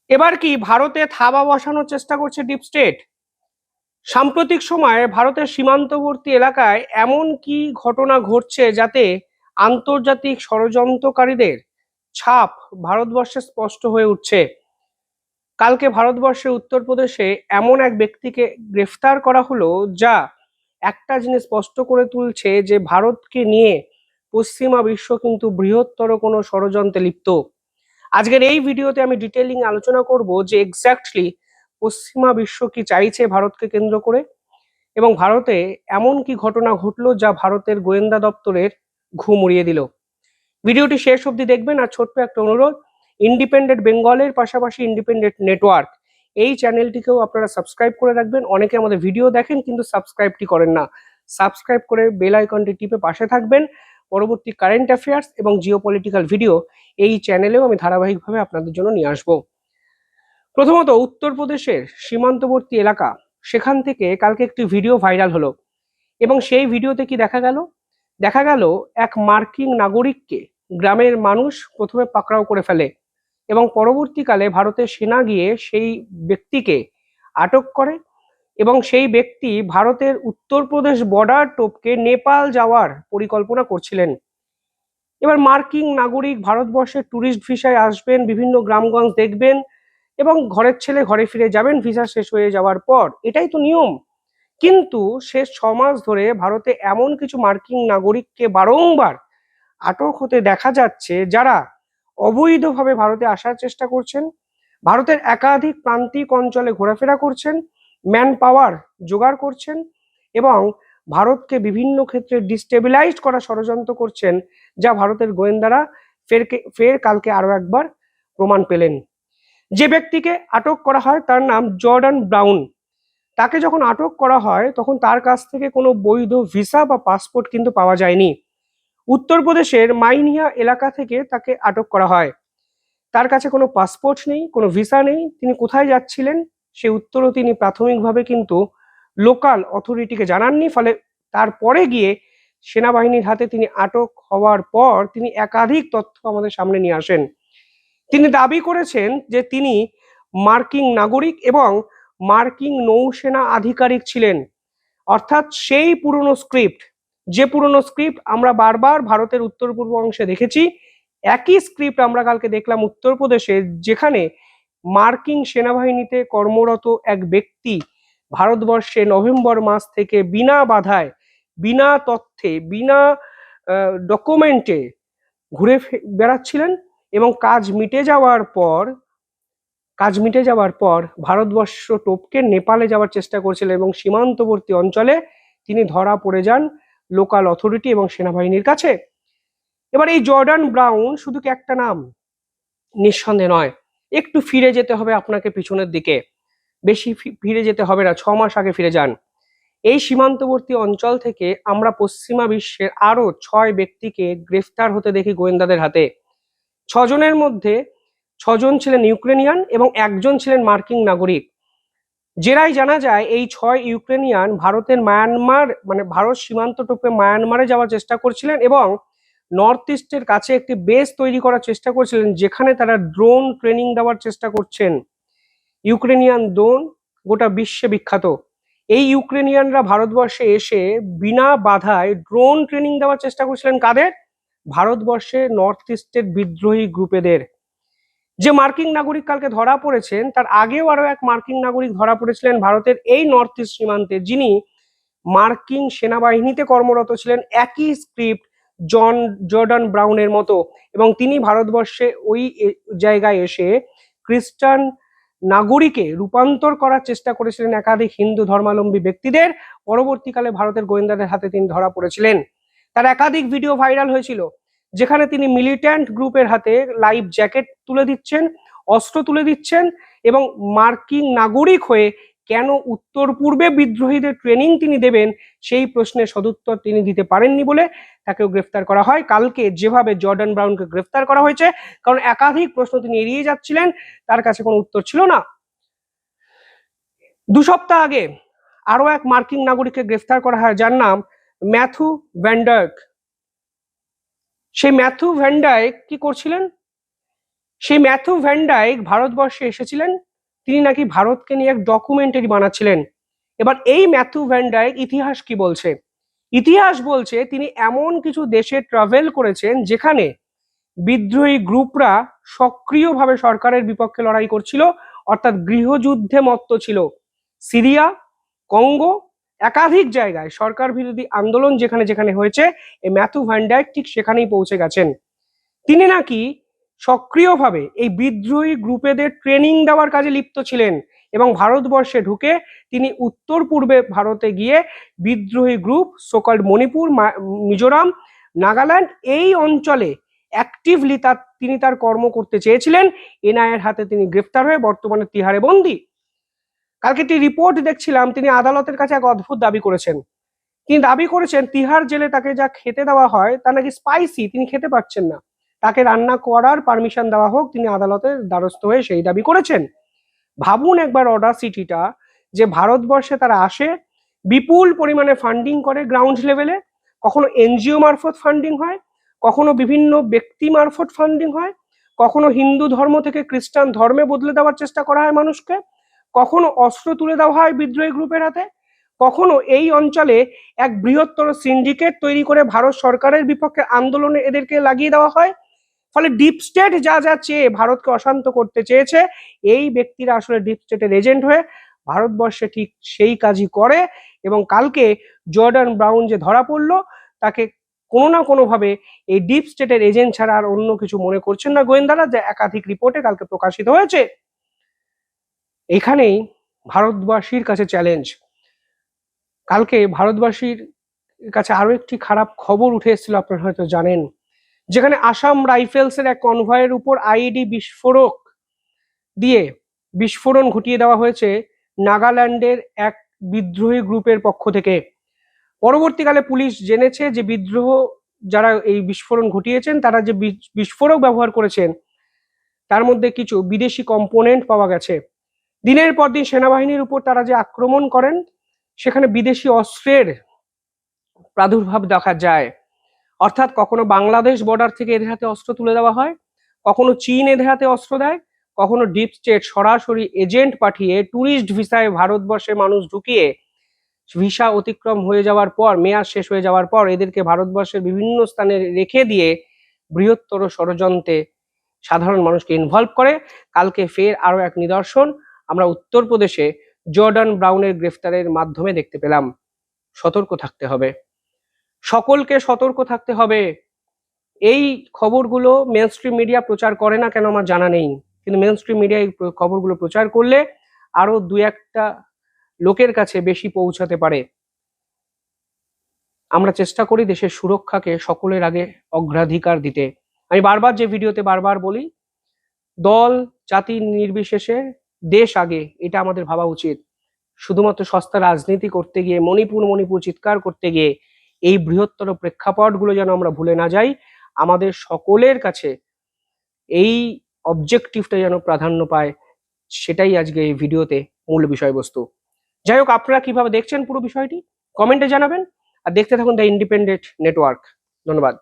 এবার কি ভারতে থাবা বসানোর চেষ্টা করছে ডিপ স্টেট? সাম্প্রতিক সময়ে ভারতের সীমান্তবর্তী এলাকায় এমন কি ঘটনা ঘটছে যাতে আন্তর্জাতিক ষড়যন্ত্রকারীদের ছাপ ভারতবর্ষে স্পষ্ট হয়ে উঠছে? কালকে ভারতবর্ষের উত্তরপ্রদেশে এমন এক ব্যক্তিকে গ্রেফতার করা হলো, যা একটা জিনিস স্পষ্ট করে তুলছে যে ভারতকে নিয়ে পশ্চিমা বিশ্ব কিন্তু বৃহত্তর কোনো ষড়যন্ত্রে লিপ্ত। আজকের এই ভিডিওতে আমি ডিটেইলিং আলোচনা করব যে এক্স্যাক্টলি পশ্চিমা বিশ্ব কি চাইছে ভারতকে কেন্দ্র করে, এবং ভারতে এমন কি ঘটনা ঘটলো যা ভারতের গোয়েন্দা দপ্তরের ঘুম উড়িয়ে দিল। ভিডিওটি শেষ অবধি দেখবেন। আর ছোট্ট একটা অনুরোধ, ইন্ডিপেন্ডেন্ট বেঙ্গলের পাশাপাশি ইন্ডিপেন্ডেন্ট নেটওয়ার্ক এই চ্যানেলটিকেও আপনারা সাবস্ক্রাইব করে রাখবেন। অনেকে আমাদের ভিডিও দেখেন কিন্তু সাবস্ক্রাইবটি করেন না। সাবস্ক্রাইব করে বেল আইকনটি টিপে পাশে থাকবেন। পরবর্তী কারেন্ট অ্যাফেয়ার্স এবং জিওপলিটিক্যাল ভিডিও এই চ্যানেলেও আমি ধারাবাহিকভাবে আপনাদের জন্য নিয়ে আসবো। প্রথমত, উত্তরপ্রদেশের সীমান্তবর্তী এলাকা, সেখান থেকে কালকে একটি ভিডিও ভাইরাল হলো, এবং সেই ভিডিওতে কি দেখা গেল এক মার্কিন নাগরিককে গ্রামের মানুষ প্রথমে পাকড়াও করে ফেলে, এবং পরবর্তীকালে ভারতের সেনা গিয়ে সেই ব্যক্তিকে আটক করে, এবং সেই ব্যক্তি ভারতের উত্তরপ্রদেশ বর্ডার টপকে নেপাল যাওয়ার পরিকল্পনা করছিলেন। এবার মার্কিন নাগরিক ভারতবর্ষের ট্যুরিস্ট ভিসায় আসবেন, বিভিন্ন গ্রামগঞ্জ দেখবেন, এবং ঘরের ছেলে ঘরে ফিরে যাবেন ভিসা শেষ হয়ে যাওয়ার পর, এটাই তো নিয়ম। কিন্তু শেষ 6 মাস ধরে ভারতে এমন কিছু মার্কিন নাগরিককে বারংবার আটক হতে দেখা যাচ্ছে, যারা অবৈধভাবে ভারতে আসার চেষ্টা করছেন, ভারতের একাধিক প্রান্তিক অঞ্চলে ঘোরাফেরা করছেন, ম্যান পাওয়ার জোগাড় করছেন, এবং ভারতকে বিভিন্ন ক্ষেত্রে ডিস্টেবিলাইজ করা ষড়যন্ত্র করছেন, যা ভারতের গোয়েন্দারা ফের কালকে আরো একবার প্রমাণ পেলেন। যে ব্যক্তিকে আটক করা হয় তার নাম জর্ডান ব্রাউন। তাকে যখন আটক করা হয় তখন তার কাছ থেকে কোনো বৈধ ভিসা বা পাসপোর্ট কিন্তু পাওয়া যায়নি। উত্তরপ্রদেশের মাইনিয়া এলাকা থেকে তাকে আটক করা হয়। তার কাছে কোনো পাসপোর্ট নেই, কোনো ভিসা নেই, তিনি কোথায় যাচ্ছিলেন সে উত্তরও তিনি প্রাথমিকভাবে কিন্তু লোকাল অথরিটিকে জানাননি। ফলে তারপরে গিয়ে সেনাবাহিনীর হাতে তিনি আটক হওয়ার পর তিনি একাধিক তথ্য আমাদের সামনে নিয়ে আসেন। তিনি দাবি করেছেন যে তিনি মার্কিন নাগরিক এবং মার্কিন নৌসেনা আধিকারিক ছিলেন, অর্থাৎ সেই পুরনো স্ক্রিপ্ট, যে পুরনো স্ক্রিপ্ট আমরা বারবার ভারতের উত্তর পূর্ব অংশে দেখেছি, একই স্ক্রিপ্ট আমরা কালকে দেখলাম উত্তরপ্রদেশে, যেখানে মার্কিন সেনাবাহিনীতে কর্মরত এক ব্যক্তি ভারতবর্ষে নভেম্বর মাস থেকে বিনা বাধায়, বিনা তথ্যে, বিনা ডকুমেন্টে ঘুরে বেড়াচ্ছিলেন, এবং কাজ মিটে যাওয়ার পর ভারতবর্ষ টপকে নেপালে যাওয়ার চেষ্টা করছিলেন, এবং সীমান্তবর্তী অঞ্চলে তিনি ধরা পড়ে যান লোকাল অথরিটি এবং সেনাবাহিনীর কাছে। এবার এই জর্ডান ব্রাউন শুধু কি একটা নাম? নিঃসন্দেহে নয়। একটু ফিরে যেতে হবে আপনাকে পিছনের দিকে, বেশি ফিরে যেতে হবে না, 6 মাস আগে ফিরে যান। এই সীমান্তবর্তী অঞ্চল থেকে আমরা পশ্চিমা বিশ্বের আরো 6 ব্যক্তিকে গ্রেফতার হতে দেখি গোয়েন্দাদের হাতে। 6 জনের মধ্যে 6 জন ছিলেন ইউক্রেনিয়ান এবং একজন ছিলেন মার্কিন নাগরিক। জেরায় জানা যায় এই 6 ইউক্রেনিয়ান ভারতের মায়ানমার, মানে ভারত সীমান্ত টপকে মায়ানমারে যাওয়ার চেষ্টা করছিলেন, এবং নর্থ ইস্টের কাছে একটি বেস তৈরি করার চেষ্টা করছিলেন, যেখানে তারা ড্রোন ট্রেনিং দেওয়ার চেষ্টা করছেন। ইউক্রেনিয়ান ড্রোন গোটা বিশ্বে বিখ্যাত। এই ইউক্রেনিয়ানরা ভারতবর্ষে এসে বিনা বাধায় ড্রোন ট্রেনিং দেওয়ার চেষ্টা করছিলেন কাদের? ভারতবর্ষে নর্থ ইস্টের বিদ্রোহী গ্রুপেদের। যে মার্কিন নাগরিক কালকে ধরা পড়েছেন, তার আগেও আরো এক মার্কিন নাগরিক ধরা পড়েছিলেন ভারতের এই নর্থ ইস্ট সীমান্তে, যিনি মার্কিন সেনাবাহিনীতে কর্মরত ছিলেন, একই স্ক্রিপ্ট জর্ডান ব্রাউনের মতো, এবং তিনি ভারতবর্ষে ওই জায়গায় এসে খ্রিস্টান নাগরিকে রূপান্তর করার চেষ্টা করেছিলেন একাধিক হিন্দু ধর্মাবলম্বী ব্যক্তিদের। পরবর্তীকালে ভারতের গোয়েন্দাদের হাতে তিনি ধরা পড়েছিলেন। তার একাধিক ভিডিও ভাইরাল হয়েছিল, যেখানে তিনি মিলিট্যান্ট গ্রুপের হাতে লাইফ জ্যাকেট তুলে দিচ্ছেন, অস্ত্র তুলে দিচ্ছেন, এবং মার্কিন নাগরিক হয়ে কেন উত্তর পূর্বে বিদ্রোহীদের ট্রেনিং তিনি দেবেন সেই প্রশ্নের সদুত্তর তিনি দিতে পারেননি বলে তাকেও গ্রেফতার করা হয় কালকে, যেভাবে জর্ডান ব্রাউনকে গ্রেফতার করা হয়েছে। কারণ একাধিক প্রশ্ন তিনি এড়িয়ে যাচ্ছিলেন, তার কাছে কোনো উত্তর ছিল না। 2 সপ্তাহ আগে আরো এক মার্কিন নাগরিককে গ্রেফতার করা হয়, যার নাম ম্যাথু ভ্যান্ডার্ক। সেই ম্যাথু ভ্যান্ডার্ক কি করছিলেন? সেই ম্যাথু ভ্যান ডাইক ভারতবর্ষে এসেছিলেন, তিনি নাকি ভারতকে নিয়ে এক ডকুমেন্টারি বানাচ্ছিলেন। এবার এই ম্যাথু ভ্যান ডাইক ইতিহাস কি বলছে? ইতিহাস বলছে তিনি এমন কিছু দেশে ট্রাভেল করেছেন যেখানে বিদ্রোহী গ্রুপরা সক্রিয়ভাবে সরকারের বিপক্ষে লড়াই করছিল, অর্থাৎ গৃহযুদ্ধে মত্ত ছিল। সিরিয়া, কঙ্গো, একাধিক জায়গায় সরকার বিরোধী আন্দোলন যেখানে যেখানে হয়েছে, এই ম্যাথু ভ্যান ডাইক ঠিক সেখানেই পৌঁছে গেছেন। তিনি নাকি সক্রিয়ভাবে এই বিদ্রোহী গ্রুপেদের ট্রেনিং দেওয়ার কাজে লিপ্ত ছিলেন এবং ভারতবর্ষে ঢুকে তিনি উত্তর পূর্বে ভারতে গিয়ে বিদ্রোহী গ্রুপ সোকল্ড মণিপুর, মিজোরাম, নাগাল্যান্ড এই অঞ্চলে অ্যাক্টিভলি তিনি তার কর্ম করতে চেয়েছিলেন। এনআইএর হাতে তিনি গ্রেফতার হয়ে বর্তমানে তিহারে বন্দী। কালকে একটি রিপোর্ট দেখছিলাম, তিনি আদালতের কাছে এক অদ্ভুত দাবি করেছেন। তিনি দাবি করেছেন তিহার জেলে তাকে যা খেতে দেওয়া হয় তা নাকি স্পাইসি, তিনি খেতে পারছেন না, তাকে রান্না করার পারমিশন দেওয়া হোক, তিনি আদালতের দ্বারস্থ হয়ে সেই দাবি করেছেন। ভাবুন একবার অডাসিটিটা, যে ভারতবর্ষে তারা আসে, বিপুল পরিমাণে ফান্ডিং করে গ্রাউন্ড লেভেলে, কখনো এনজিও মারফত ফান্ডিং হয়, কখনো বিভিন্ন ব্যক্তি মারফত ফান্ডিং হয়, কখনো হিন্দু ধর্ম থেকে খ্রিস্টান ধর্মে বদলে দেওয়ার চেষ্টা করা হয় মানুষকে, কখনো অস্ত্র তুলে দেওয়া হয় বিদ্রোহী গ্রুপের হাতে, কখনো এই অঞ্চলে এক বৃহত্তর সিন্ডিকেট তৈরি করে ভারত সরকারের বিপক্ষে আন্দোলনে এদেরকে লাগিয়ে দেওয়া হয়। ফলে ডিপ স্টেট যা যা চেয়ে ভারতকে অশান্ত করতে চেয়েছে, এই ব্যক্তিরা আসলে ডিপ স্টেটের এজেন্ট হয়ে ভারতবর্ষে ঠিক সেই কাজই করে। এবং কালকে জর্ডান ব্রাউন যে ধরা পড়লো, তাকে কোনো না কোনোভাবে এই ডিপ স্টেটের এজেন্ট ছাড়া আর অন্য কিছু মনে করছেন না গোয়েন্দারা, যে একাধিক রিপোর্টে কালকে প্রকাশিত হয়েছে। এখানেই ভারতবাসীর কাছে চ্যালেঞ্জ। কালকে ভারতবাসীর কাছে আরো একটি খারাপ খবর উঠে এসেছিল, আপনারা হয়তো জানেন, যেখানে আসাম রাইফেলসের এক কনভয়ের উপর আইইডি বিস্ফোরক দিয়ে বিস্ফোরণ ঘটিয়ে দেওয়া হয়েছে নাগাল্যান্ডের এক বিদ্রোহী গ্রুপের পক্ষ থেকে। পরবর্তীকালে পুলিশ জেনেছে যে বিদ্রোহ যারা এই বিস্ফোরণ ঘটিয়েছেন তারা যে বিস্ফোরক ব্যবহার করেছেন তার মধ্যে কিছু বিদেশি কম্পোনেন্ট পাওয়া গেছে। দিনের পর দিন সেনাবাহিনীর উপর তারা যে আক্রমণ করেন, সেখানে বিদেশি অস্ত্রের প্রাদুর্ভাব দেখা যায়। অর্থাৎ কখনো বাংলাদেশ বর্ডার থেকে এদের হাতে অস্ত্র তুলে দেওয়া হয়, কখনো চীন এদের হাতে অস্ত্র দেয়, কখনো ডিপ স্টেট সরাসরি এজেন্ট পাঠিয়ে ট্যুরিস্ট ভিসায় ভারতবর্ষে মানুষ ঢুকিয়ে ভিসা অতিক্রম হয়ে যাওয়ার পর, মেয়াদ শেষ হয়ে যাওয়ার পর এদেরকে ভারতবর্ষের বিভিন্ন স্থানে রেখে দিয়ে বৃহত্তর ষড়যন্ত্রে সাধারণ মানুষকে ইনভলভ করে। কালকে ফের আরো এক নিদর্শন আমরা উত্তরপ্রদেশে জর্ডান ব্রাউনের গ্রেফতারের মাধ্যমে দেখতে পেলাম। সতর্ক থাকতে হবে, সকলকে সতর্ক থাকতে হবে। এই খবরগুলো মেইনস্ট্রিম মিডিয়া প্রচার করে না কেন আমার জানা নেই, কিন্তু মেইনস্ট্রিম মিডিয়া এই খবরগুলো প্রচার করলে আরো দু একটা লোকের কাছে বেশি পৌঁছাতে পারে। আমরা চেষ্টা করি দেশের সুরক্ষাকে সকলের আগে অগ্রাধিকার দিতে। আমি বারবার যে ভিডিওতে বারবার বলি, দল জাতি নির্বিশেষে দেশ আগে, এটা আমাদের ভাবা উচিত। শুধুমাত্র সস্তা রাজনীতি করতে গিয়ে মণিপুর মণিপুর চিৎকার করতে গিয়ে এই বৃহত্তর প্রেক্ষাপটগুলো যেন আমরা ভুলে না যাই। আমাদের সকলের কাছে এই অবজেক্টিভটা যেন প্রাধান্য পায়, সেটাই আজকে এই ভিডিওতে মূল বিষয়বস্তু। যাই হোক, আপনারা কিভাবে দেখছেন পুরো বিষয়টি কমেন্টে জানাবেন, আর দেখতে থাকুন দ্য ইন্ডিপেন্ডেন্ট নেটওয়ার্ক। ধন্যবাদ।